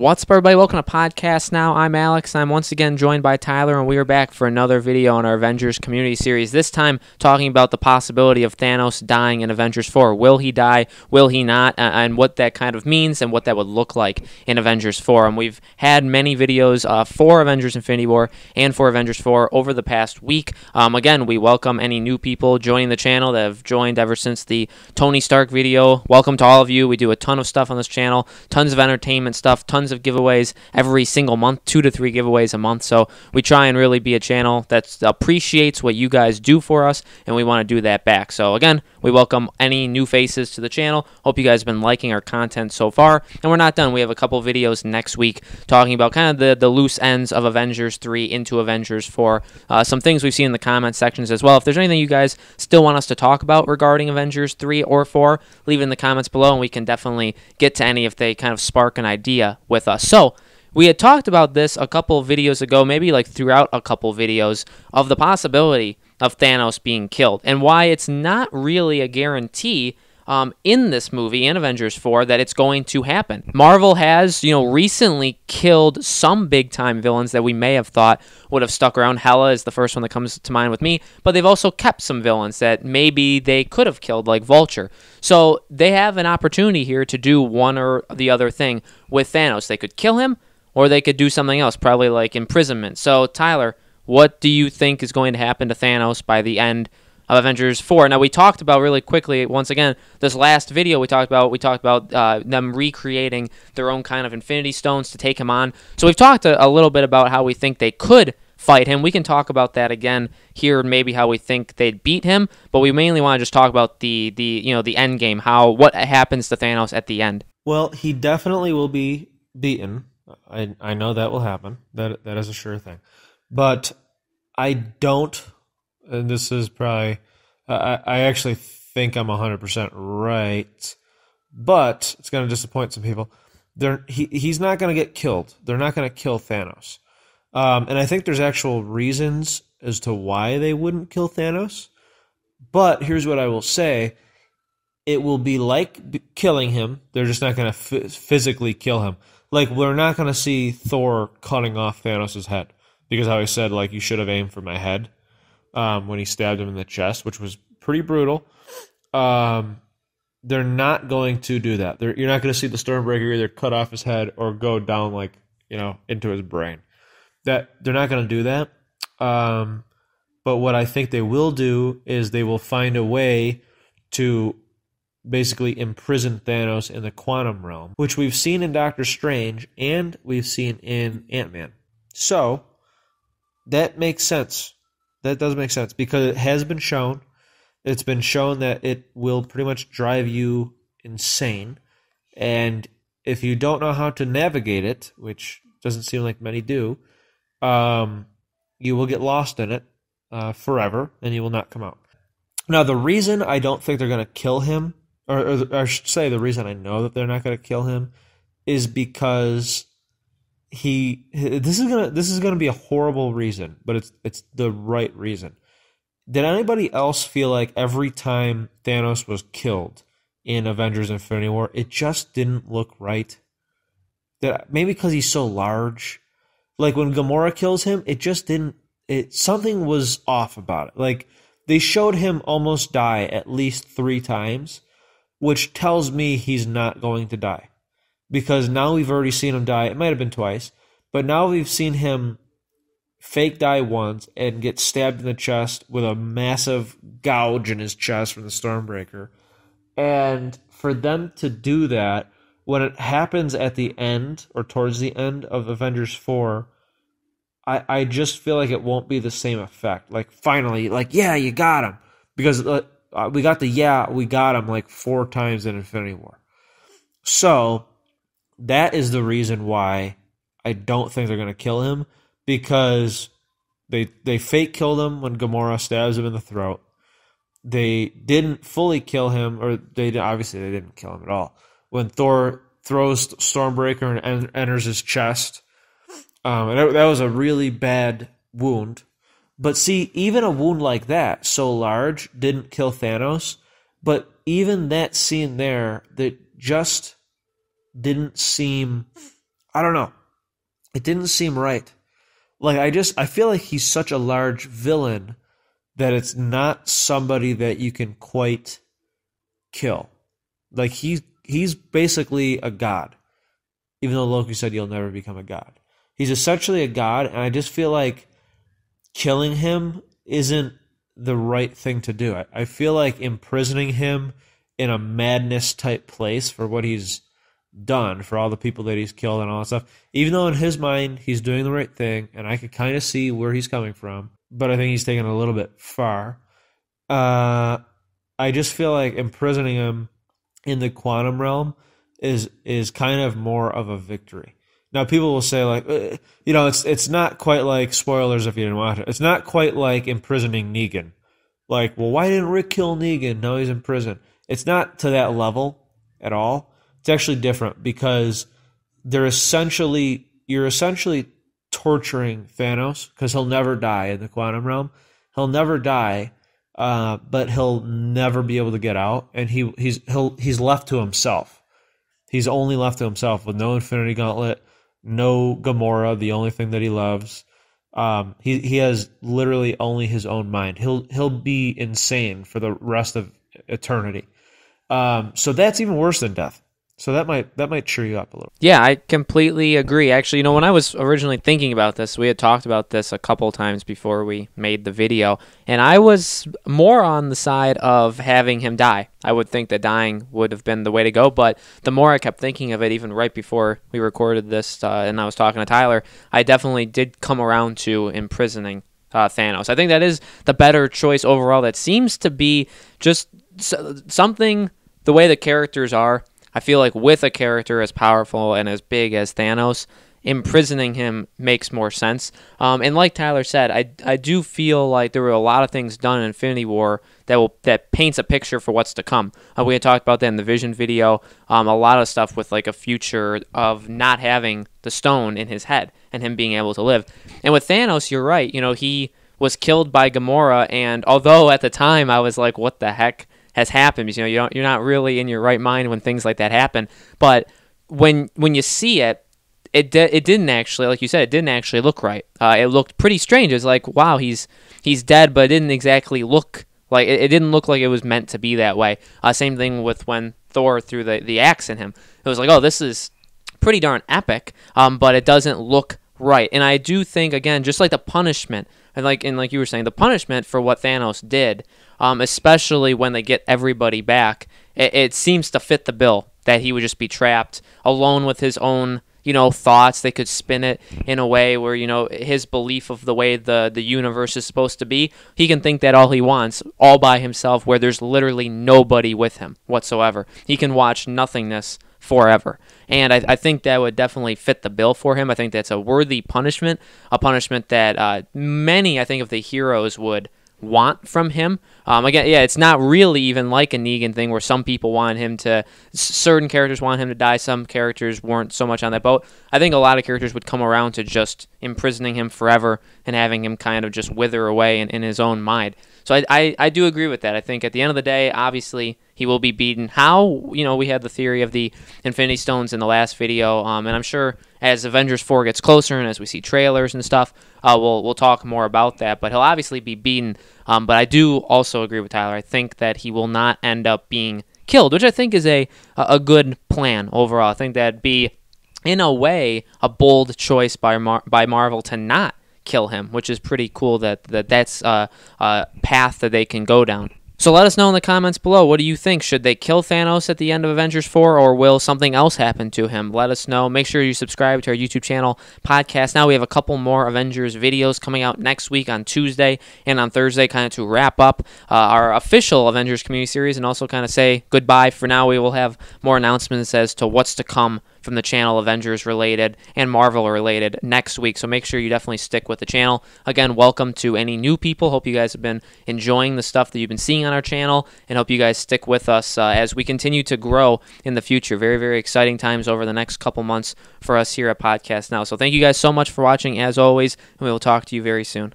What's up, everybody? Welcome to Podcast Now. I'm Alex. I'm once again joined by Tyler, and we are back for another video on our Avengers community series, this time talking about the possibility of Thanos dying in Avengers 4. Will he die? Will he not? And what that kind of means and what that would look like in Avengers 4. And we've had many videos for Avengers Infinity War and for Avengers 4 over the past week. Again, we welcome any new people joining the channel that have joined ever since the Tony Stark video. Welcome to all of you. We do a ton of stuff on this channel, tons of entertainment stuff, tons of giveaways every single month, 2 to 3 giveaways a month. So we try and really be a channel that appreciates what you guys do for us, and we want to do that back. So again, we welcome any new faces to the channel. Hope you guys have been liking our content so far, and we're not done. We have a couple videos next week talking about kind of the loose ends of Avengers 3 into Avengers 4. Some things we've seen in the comment sections as well. If there's anything you guys still want us to talk about regarding Avengers 3 or 4, leave it in the comments below, and we can definitely get to any if they kind of spark an idea with us. So we had talked about this a couple of videos ago, maybe like throughout a couple of videos, of the possibility of Thanos being killed and why it's not really a guarantee in this movie, in Avengers 4, that it's going to happen. Marvel has, recently killed some big-time villains that we may have thought would have stuck around. Hela is the first one that comes to mind with me, but they've also kept some villains that maybe they could have killed, like Vulture. So they have an opportunity here to do one or the other thing with Thanos. They could kill him, or they could do something else, probably like imprisonment. So, Tyler, what do you think is going to happen to Thanos by the end of Avengers 4? Now, we talked about really quickly, once again, this last video we talked about them recreating their own kind of Infinity Stones to take him on. So we've talked a little bit about how we think they could fight him. We can talk about that again here, maybe how we think they'd beat him, but we mainly want to just talk about the end game, what happens to Thanos at the end. Well, he definitely will be beaten. I know that will happen. That is a sure thing. But I don't, and this is probably, I actually think I'm 100% right, but it's going to disappoint some people. He's not going to get killed. They're not going to kill Thanos. And I think there's actual reasons as to why they wouldn't kill Thanos. But here's what I will say. It will be like killing him. They're just not going to physically kill him. Like, we're not going to see Thor cutting off Thanos' head. Because how he said, you should have aimed for my head when he stabbed him in the chest, which was pretty brutal. They're not going to do that. You're not going to see the Stormbreaker either cut off his head or go down, into his brain. They're not going to do that. But what I think they will do is they will find a way to basically imprison Thanos in the quantum realm, which we've seen in Doctor Strange and we've seen in Ant-Man. So that makes sense. That does make sense because it has been shown. It's been shown that it will pretty much drive you insane. And if you don't know how to navigate it, which doesn't seem like many do, you will get lost in it forever and you will not come out. Now, the reason I don't think they're going to kill him, or I should say the reason I know that they're not going to kill him, is because this is gonna be a horrible reason, but it's the right reason. Did anybody else feel like every time Thanos was killed in Avengers Infinity War, it just didn't look right? Maybe because he's so large. Like when Gamora kills him, it just didn't. Something was off about it. Like they showed him almost die at least 3 times, which tells me he's not going to die. Because now we've already seen him die. It might have been twice. But now we've seen him fake die once and get stabbed in the chest with a massive gouge in his chest from the Stormbreaker. And for them to do that, when it happens at the end or towards the end of Avengers 4, I just feel like it won't be the same effect. Like, finally, yeah, you got him. Because we got we got him 4 times in Infinity War. So that is the reason why I don't think they're going to kill him, because they fake killed him when Gamora stabs him in the throat. They didn't fully kill him, or obviously they didn't kill him at all. When Thor throws Stormbreaker and enters his chest, and that was a really bad wound. But see, even a wound like that, so large, didn't kill Thanos. But even that scene there, that just didn't seem I don't know. It didn't seem right. Like I feel like he's such a large villain that it's not somebody that you can quite kill. Like he's basically a god. Even though Loki said you'll never become a god. He's essentially a god, and I just feel like killing him isn't the right thing to do. I feel like imprisoning him in a madness type place for what he's done, for all the people that he's killed and all that stuff, even though in his mind he's doing the right thing, and I could kind of see where he's coming from, but I think he's taken a little bit far. I just feel like imprisoning him in the quantum realm is kind of more of a victory. Now, people will say, like, it's not quite like, spoilers if you didn't watch it, it's not quite like imprisoning Negan. Like, well, why didn't Rick kill Negan? Now he's in prison. It's not to that level at all. It's actually different because you're essentially torturing Thanos because he'll never die in the quantum realm. He'll never die, but he'll never be able to get out, and he's left to himself. He's only left to himself with no Infinity Gauntlet, no Gamora, the only thing that he loves. He has literally only his own mind. He'll be insane for the rest of eternity. So that's even worse than death. So that might cheer you up a little. Yeah, I completely agree. Actually, when I was originally thinking about this, we had talked about this a couple times before we made the video, and I was more on the side of having him die. I would think that dying would have been the way to go, but the more I kept thinking of it, even right before we recorded this, and I was talking to Tyler, I definitely did come around to imprisoning Thanos. I think that is the better choice overall. That seems to be just something, the way the characters are. I feel like with a character as powerful and as big as Thanos, imprisoning him makes more sense. And like Tyler said, I do feel like there were a lot of things done in Infinity War that paints a picture for what's to come. We had talked about that in the Vision video. A lot of stuff with like a future of not having the stone in his head and him being able to live. And with Thanos, you're right. He was killed by Gamora, and although at the time I was like, what the heck has happened, because you're not really in your right mind when things like that happen. But when you see it, it didn't actually, like you said, it didn't actually look right. It looked pretty strange. It was like, wow, he's dead, but it didn't exactly look like it didn't look like it was meant to be that way. Same thing with when Thor threw the axe in him. It was like, oh, this is pretty darn epic, but it doesn't look right. And I do think, again, just like the punishment, and like you were saying, the punishment for what Thanos did, especially when they get everybody back, it seems to fit the bill that he would just be trapped alone with his own, thoughts. They could spin it in a way where, his belief of the way the universe is supposed to be, he can think that all he wants, all by himself, where there's literally nobody with him whatsoever. He can watch nothingness forever. And I think that would definitely fit the bill for him. I think that's a worthy punishment, a punishment that many, I think, of the heroes would want from him. Again, yeah, it's not really even like a Negan thing where some people want him to, certain characters want him to die, some characters weren't so much on that boat. I think a lot of characters would come around to just imprisoning him forever and having him kind of just wither away in his own mind. So I do agree with that. I think at the end of the day, obviously, he will be beaten. How? We had the theory of the Infinity Stones in the last video, and I'm sure as Avengers 4 gets closer and as we see trailers and stuff, we'll talk more about that. But he'll obviously be beaten. But I do also agree with Tyler. I think that he will not end up being killed, which I think is a good plan overall. I think that'd be, in a way, a bold choice by Marvel to not kill him, which is pretty cool that's a path that they can go down. So let us know in the comments below. What do you think? Should they kill Thanos at the end of Avengers 4, or will something else happen to him? Let us know. Make sure you subscribe to our YouTube channel, podcast. Now we have a couple more Avengers videos coming out next week on Tuesday and on Thursday, kind of to wrap up our official Avengers community series and also kind of say goodbye. For now, we will have more announcements as to what's to come from the channel, Avengers related and Marvel related, next week. So make sure you definitely stick with the channel. Again, welcome to any new people. Hope you guys have been enjoying the stuff that you've been seeing on our channel, and hope you guys stick with us as we continue to grow in the future. Very, very exciting times over the next couple months for us here at Podcast Now. So thank you guys so much for watching, as always, and we will talk to you very soon.